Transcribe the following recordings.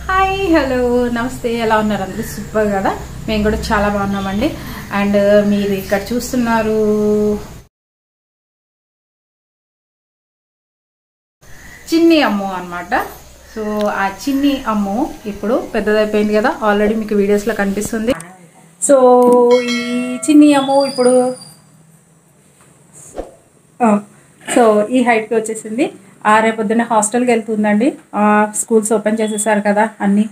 Hi hello నమస్తే ఎలా ఉన్నారు అందరూ సూపర్ కదా మేము కూడా చాలా బాగున్నామండి అండ్ మీరు ఇక్కడ చూస్తున్నారు చిన్ని అమ్ము అన్నమాట సో ఆ చిన్ని అమ్ము ఇప్పుడు పెద్దదైపోయింది కదా ఆల్రెడీ మీకు వీడియోస్ లో కనిపిస్తుంది సో ఈ చిన్ని అమ్ము ఇప్పుడు సో ఈ హైట్ కి వచ్చేసింది రేపొద్దున హాస్టల్కి వెళ్తుందండి స్కూల్స్ ఓపెన్ చేసేసారు కదా అన్నీ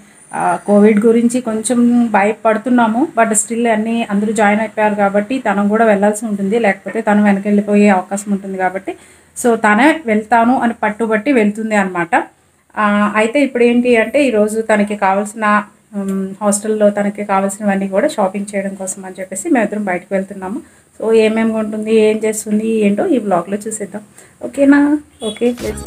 కోవిడ్ గురించి కొంచెం భయపడుతున్నాము బట్ స్టిల్ అన్నీ అందరూ జాయిన్ అయిపోయారు కాబట్టి తను కూడా వెళ్ళాల్సి ఉంటుంది లేకపోతే తను వెనకెళ్ళిపోయే అవకాశం ఉంటుంది కాబట్టి సో తనే వెళ్తాను అని పట్టుబట్టి వెళ్తుంది అనమాట అయితే ఇప్పుడు ఏంటి అంటే ఈరోజు తనకి కావాల్సిన హాస్టల్లో తనకి కావాల్సినవన్నీ కూడా షాపింగ్ చేయడం కోసం అని చెప్పేసి మేమిద్దరం బయటకు వెళ్తున్నాము సో ఏమేమి కొంటుంది ఏం చేస్తుంది ఏంటో ఈ బ్లాగ్లో చూసేద్దాం ఓకేనా ఓకే ప్లీజ్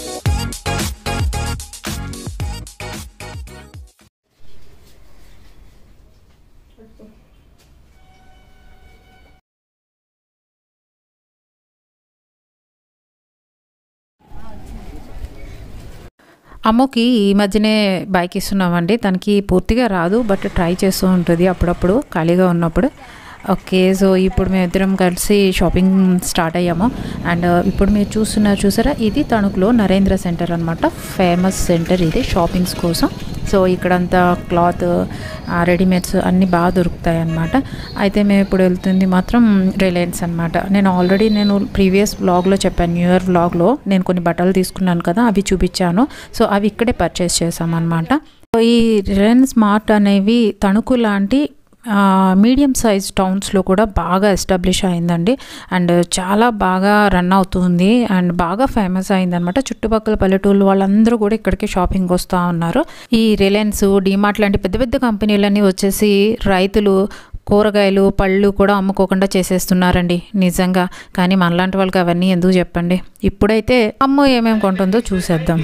అమ్మకి ఈ మధ్యనే బైక్ ఇస్తున్నామండి తనకి పూర్తిగా రాదు బట్ ట్రై చేస్తూ ఉంటుంది అప్పుడప్పుడు ఖాళీగా ఉన్నప్పుడు ఓకే సో ఇప్పుడు మేమిద్దరం కలిసి షాపింగ్ స్టార్ట్ అయ్యాము అండ్ ఇప్పుడు మీరు చూసారా ఇది తణుకులో నరేంద్ర సెంటర్ అనమాట ఫేమస్ సెంటర్ ఇది షాపింగ్స్ కోసం సో ఇక్కడంతా క్లాత్ రెడీమేడ్స్ అన్నీ బాగా దొరుకుతాయి అన్నమాట అయితే మేము ఇప్పుడు వెళ్తుంది మాత్రం రిలయన్స్ అనమాట నేను ప్రీవియస్ వ్లాగ్లో చెప్పాను న్యూ ఇయర్ వ్లాగ్లో నేను కొన్ని బట్టలు తీసుకున్నాను కదా అవి చూపించాను సో అవి ఇక్కడే పర్చేస్ చేసామన్నమాట సో ఈ రిలయన్స్ మార్ట్ అనేవి తణుకు లాంటి మీడియం సైజ్ టౌన్స్లో కూడా బాగా ఎస్టాబ్లిష్ అయిందండి అండ్ చాలా బాగా రన్ అవుతుంది అండ్ బాగా ఫేమస్ అయిందనమాట చుట్టుపక్కల పల్లెటూళ్ళు వాళ్ళందరూ కూడా ఇక్కడికి షాపింగ్ వస్తూ ఉన్నారు ఈ రిలయన్స్ డిమార్ట్ లాంటి పెద్ద పెద్ద కంపెనీలన్నీ వచ్చేసి రైతులు కూరగాయలు పళ్ళు కూడా అమ్ముకోకుండా చేసేస్తున్నారండి నిజంగా కానీ మనలాంటి వాళ్ళకి అవన్నీ ఎందుకు చెప్పండి ఇప్పుడైతే అమ్మ ఏమేమి కొంటుందో చూసేద్దాం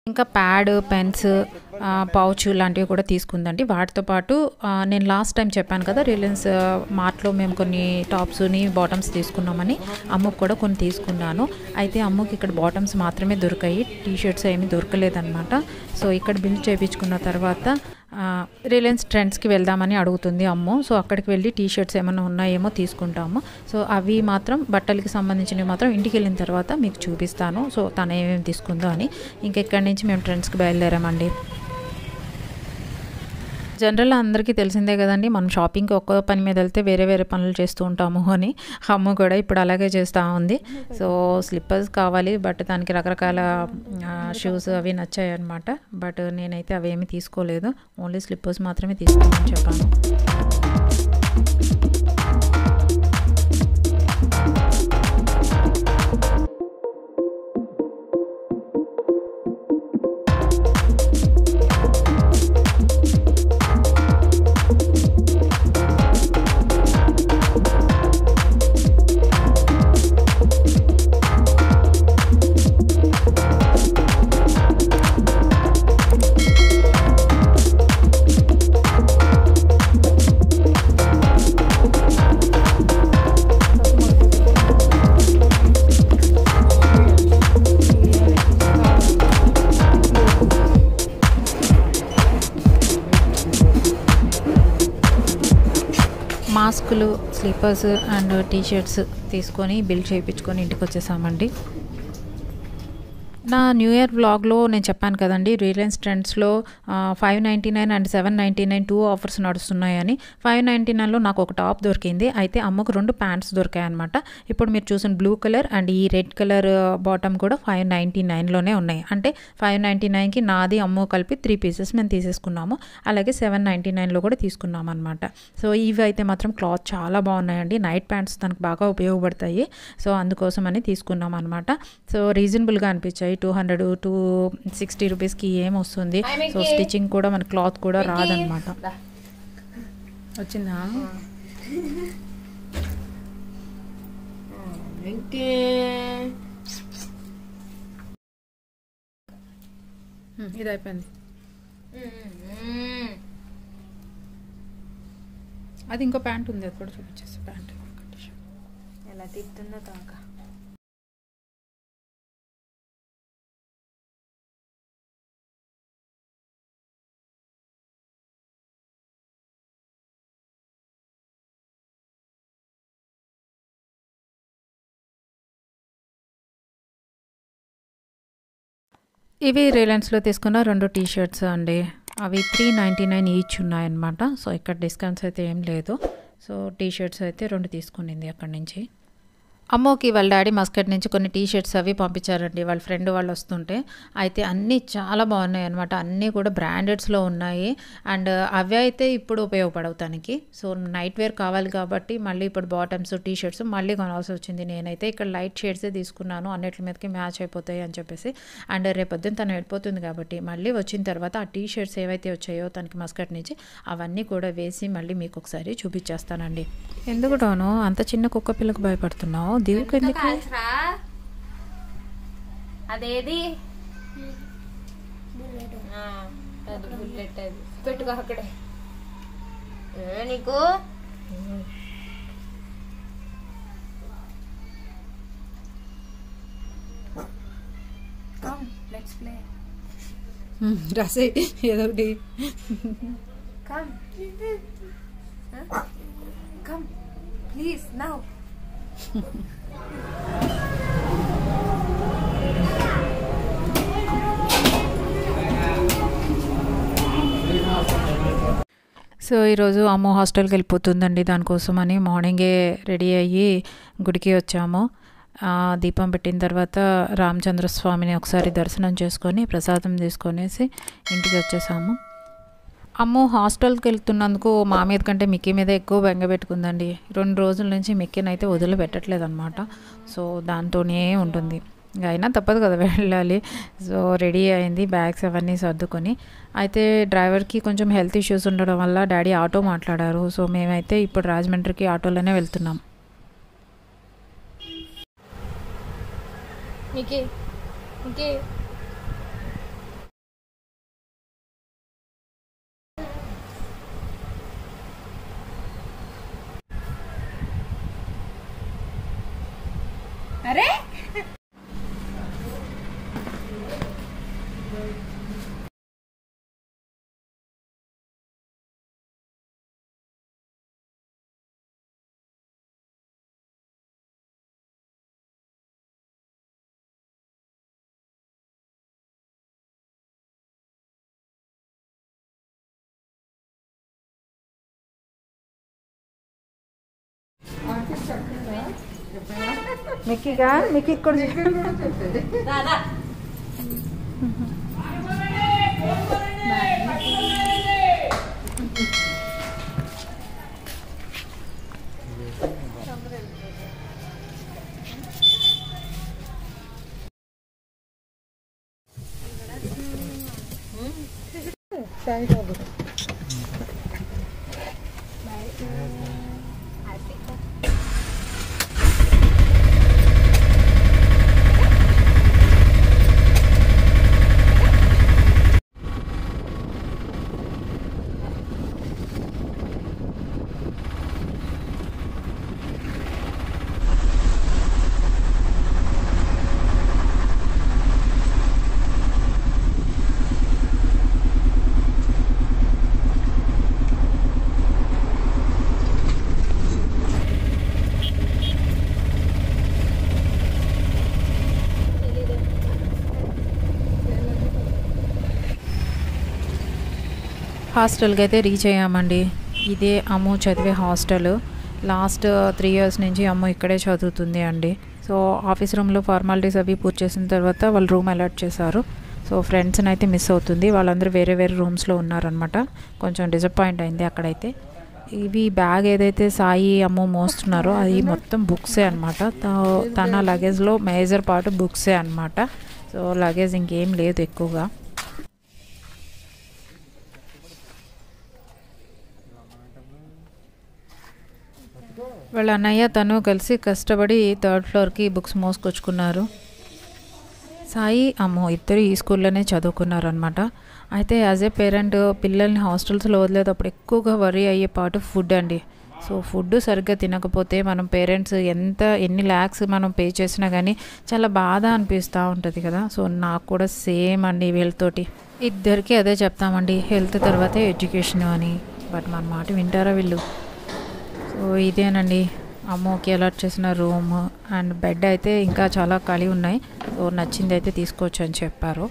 ఇంకా ప్యాడ్ పెన్స్ పౌచ్ లాంటివి కూడా తీసుకుందండి వాటితో పాటు నేను లాస్ట్ టైం చెప్పాను కదా రిలయన్స్ మార్ట్లో మేము కొన్ని టాప్స్ని బాటమ్స్ తీసుకున్నామని అమ్మకు కూడా కొన్ని తీసుకున్నాను అయితే అమ్మకి ఇక్కడ బాటమ్స్ మాత్రమే దొరికాయి టీషర్ట్స్ ఏమీ దొరకలేదన్నమాట సో ఇక్కడ బిల్ చేయించుకున్న తర్వాత రిలయన్స్ ట్రెండ్స్కి వెళ్దామని అడుగుతుంది అమ్మ సో అక్కడికి వెళ్ళి టీషర్ట్స్ ఏమైనా ఉన్నాయేమో తీసుకుంటాము సో అవి మాత్రం బట్టలకి సంబంధించినవి మాత్రం ఇంటికి వెళ్ళిన తర్వాత మీకు చూపిస్తాను సో తను ఏమేమి తీసుకుందో అని ఇంకెక్కడి నుంచి మేము ట్రెండ్స్కి బయలుదేరామండి జనరల్గా అందరికీ తెలిసిందే కదండి మనం షాపింగ్కి ఒక్క పని మీద వెళ్తే వేరే వేరే పనులు చేస్తూ ఉంటాము అని అమ్మ కూడా ఇప్పుడు అలాగే చేస్తూ ఉంది సో స్లిప్పర్స్ కావాలి బట్ దానికి రకరకాల షూస్ అవి నచ్చాయి అనమాట బట్ నేనైతే అవేమీ తీసుకోలేదు ఓన్లీ స్లిప్పర్స్ మాత్రమే తీసుకోమని చెప్పాను బుక్కులు, స్లీపర్స్ అండ్ టీ షర్ట్స్ తీసుకొని బిల్ చేయించుకొని ఇంటికి వచ్చేసామండి. నా న్యూ ఇయర్ వ్లాగ్లో నేను చెప్పాను కదండి, రిలయన్స్ ట్రెండ్స్లో 599 అండ్ 799 2 ఆఫర్స్ నడుస్తున్నాయని. 599లో నాకు ఒక టాప్ దొరికింది, అయితే అమ్మకు 2 ప్యాంట్స్ దొరికాయి అనమాట. ఇప్పుడు మీరు చూసిన బ్లూ కలర్ అండ్ ఈ రెడ్ కలర్ బాటమ్ కూడా 599లోనే ఉన్నాయి. అంటే 599కి నాది అమ్ము కలిపి 3 పీసెస్ మేము తీసేసుకున్నాము. అలాగే 799లో కూడా తీసుకున్నాము అనమాట. సో ఇవి అయితే మాత్రం క్లాత్ చాలా బాగున్నాయండి. నైట్ ప్యాంట్స్ దానికి బాగా ఉపయోగపడతాయి. సో అందుకోసమని తీసుకున్నాం అనమాట. సో రీజనబుల్గా అనిపించాయి. 200 to 60 రూపీస్కి ఏమొస్తుంది. సో స్టిచ్చింగ్ కూడా మన క్లాత్ కూడా రాదనమాట. వచ్చిందా? ఇది అయిపోయింది. అది ఇంకో ప్యాంట్ ఉంది, అది కూడా చూపించేసి. ప్యాంట్ ఎలా తిప్పుతుందో కాక. ఇవి రిలయన్స్లో తీసుకున్న 2 టీ షర్ట్స్ అండి. అవి 399 ఈచ్ ఉన్నాయన్నమాట. సో ఇక్కడ డిస్కౌంట్స్ అయితే ఏం లేదు. సో టీ షర్ట్స్ అయితే 2 తీసుకునింది అక్కడి నుంచి. అమ్మోకి వాళ్ళ డాడీ మస్కట్ నుంచి కొన్ని టీ షర్ట్స్ అవి పంపించారండి, వాళ్ళ ఫ్రెండ్ వాళ్ళు వస్తుంటే. అయితే అన్నీ చాలా బాగున్నాయి అనమాట. అన్నీ కూడా బ్రాండెడ్స్లో ఉన్నాయి. అండ్ అవి అయితే ఇప్పుడు ఉపయోగపడవు తనకి. సో నైట్ వేర్ కావాలి కాబట్టి మళ్ళీ ఇప్పుడు బాటమ్స్, టీ షర్ట్స్ మళ్ళీ కొనాల్సి వచ్చింది. నేనైతే ఇక్కడ లైట్ షేడ్సే తీసుకున్నాను, అన్నిటి మీదకి మ్యాచ్ అయిపోతాయి అని చెప్పేసి. అండ్ రేపొద్దున తను వెళ్ళిపోతుంది కాబట్టి మళ్ళీ వచ్చిన తర్వాత ఆ టీ షర్ట్స్ ఏవైతే వచ్చాయో తనకి మస్కట్ నుంచి అవన్నీ కూడా వేసి మళ్ళీ మీకు ఒకసారి చూపించేస్తానండి. ఎందుకుటాను అంత చిన్న కుక్క పిల్లకు భయపడుతున్నావు? అదేది బుల్లెట్, అది పెట్టుకో అక్కడే. నీకు రాసే ఏదో ఒకటి. Come, please, now. సో ఈరోజు అమ్మ హాస్టల్కి వెళ్ళిపోతుందండి. దానికోసమని మార్నింగే రెడీ అయ్యి గుడికి వచ్చాము. దీపం పెట్టిన తర్వాత రామచంద్రస్వామిని ఒకసారి దర్శనం చేసుకొని ప్రసాదం తీసుకొనేసి ఇంటికి వచ్చేసాము. అమ్మ హాస్టల్కి వెళ్తున్నందుకు మా మీద కంటే మిక్కీ మీద ఎక్కువ బెంగ పెట్టుకుందండి. 2 రోజుల నుంచి మిక్కీనైతే వదిలిపెట్టట్లేదు అనమాట. సో దాంతోనే ఉంటుంది. ఇంకా అయినా తప్పదు కదా, వెళ్ళాలి. సో రెడీ అయింది, బ్యాగ్స్ అవన్నీ సర్దుకొని. అయితే డ్రైవర్కి కొంచెం హెల్త్ ఇష్యూస్ ఉండడం వల్ల డాడీ ఆటో మాట్లాడారు. సో మేమైతే ఇప్పుడు రాజమండ్రికి ఆటోలోనే వెళ్తున్నాం. అరే మిక్కీగా మిక్కీ కూడా హాస్టల్కి అయితే రీచ్ అయ్యామండి. ఇదే అమ్ము చదివే హాస్టల్. లాస్ట్ 3 years నుంచి అమ్ము ఇక్కడే చదువుతుంది అండి. సో ఆఫీస్ రూమ్లో ఫార్మాలిటీస్ అవి పూర్తి చేసిన తర్వాత వాళ్ళు రూమ్ అలాట్ చేశారు. సో ఫ్రెండ్స్ని అయితే మిస్ అవుతుంది. వాళ్ళందరూ వేరే వేరే రూమ్స్లో ఉన్నారనమాట. కొంచెం డిసప్పాయింట్ అయింది అక్కడైతే. ఇవి బ్యాగ్ ఏదైతే సాయి అమ్ము మోస్తున్నారో అది మొత్తం బుక్సే అనమాట. తన లగేజ్లో మేజర్ పార్ట్ బుక్సే అనమాట. సో లగేజ్ ఇంకేం లేదు ఎక్కువగా. వాళ్ళ అన్నయ్య తను కలిసి కష్టపడి 3rd floorకి బుక్స్ మోసుకొచ్చుకున్నారు. సాయి అమ్ము ఇద్దరు ఈ స్కూల్లోనే చదువుకున్నారనమాట. అయితే యాజ్ ఏ పేరెంట్ పిల్లల్ని హాస్టల్స్లో వదిలేటప్పుడు ఎక్కువగా వరీ అయ్యే పార్ట్ ఫుడ్ అండి. సో ఫుడ్ సరిగ్గా తినకపోతే మనం పేరెంట్స్ ఎన్ని ల్యాక్స్ మనం పే చేసినా కానీ చాలా బాధ అనిపిస్తూ ఉంటుంది కదా. సో నాకు కూడా సేమ్ అండి, వీళ్ళతోటి ఇద్దరికి అదే చెప్తామండి, హెల్త్ తర్వాతే ఎడ్యుకేషన్ అని. బట్ మన మాట వింటారా వీళ్ళు? సో ఇదేనండి అమ్మకి అలాట్ చేసిన రూమ్ అండ్ బెడ్ అయితే ఇంకా చాలా ఖాళీ ఉన్నాయి. సో నచ్చింది అయితే తీసుకోవచ్చు అని చెప్పారు.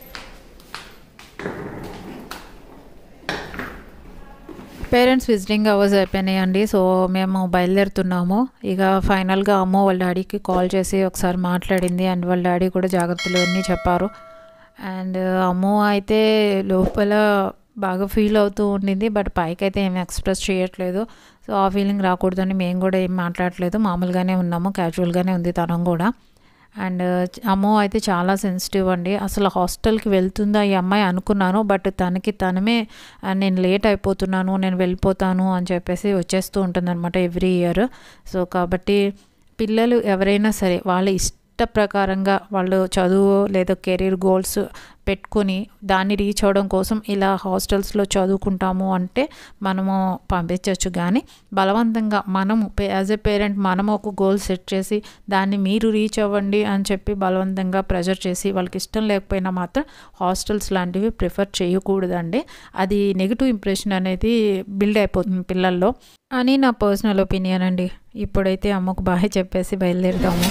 పేరెంట్స్ విజిటింగ్ అవర్స్ అయిపోయినాయి అండి. సో మేము బయలుదేరుతున్నాము. ఇక ఫైనల్గా అమ్మ వాళ్ళ డాడీకి కాల్ చేసి ఒకసారి మాట్లాడింది అండ్ వాళ్ళ డాడీ కూడా జాగ్రత్తలు అన్నీ చెప్పారు. అండ్ అమ్మ అయితే లోపల బాగా ఫీల్ అవుతూ ఉండింది, బట్ పైకి అయితే ఏమి ఎక్స్ప్రెస్ చేయట్లేదు. సో ఆ ఫీలింగ్ రాకూడదని మేము కూడా ఏం మాట్లాడలేదు, మామూలుగానే ఉన్నాము, క్యాజువల్గానే ఉంది తనం కూడా. అండ్ అమ్మ అయితే చాలా సెన్సిటివ్ అండి. అసలు హాస్టల్కి వెళ్తుందా ఈ అమ్మాయి అనుకున్నాను, బట్ తనకి తనమే నేను లేట్ అయిపోతున్నాను, నేను వెళ్ళిపోతాను అని చెప్పేసి వచ్చేస్తూ ఉంటుందన్నమాట ఎవ్రీ ఇయర్. సో కాబట్టి పిల్లలు ఎవరైనా సరే వాళ్ళ ప్రకారంగా వాళ్ళు చదువు లేదా కెరీర్ గోల్స్ పెట్టుకొని దాన్ని రీచ్ అవ్వడం కోసం ఇలా హాస్టల్స్లో చదువుకుంటాము అంటే మనము పంపించవచ్చు. కానీ బలవంతంగా మనము యాజ్ ఏ పేరెంట్ మనము ఒక గోల్ సెట్ చేసి దాన్ని మీరు రీచ్ అవ్వండి అని చెప్పి బలవంతంగా ప్రెజర్ చేసి వాళ్ళకి ఇష్టం లేకపోయినా మాత్రం హాస్టల్స్ లాంటివి ప్రిఫర్ చేయకూడదండి. అది నెగిటివ్ ఇంప్రెషన్ అనేది బిల్డ్ అయిపోతుంది పిల్లల్లో అని నా పర్సనల్ ఒపీనియన్ అండి. ఇప్పుడైతే అమ్మకు బాయ్ చెప్పేసి బయలుదేరుతాము.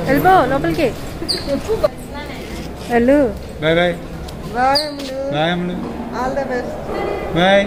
వెళ్ళిపో లోపలికి వెళ్ళు. Bye bye bye all the best bye.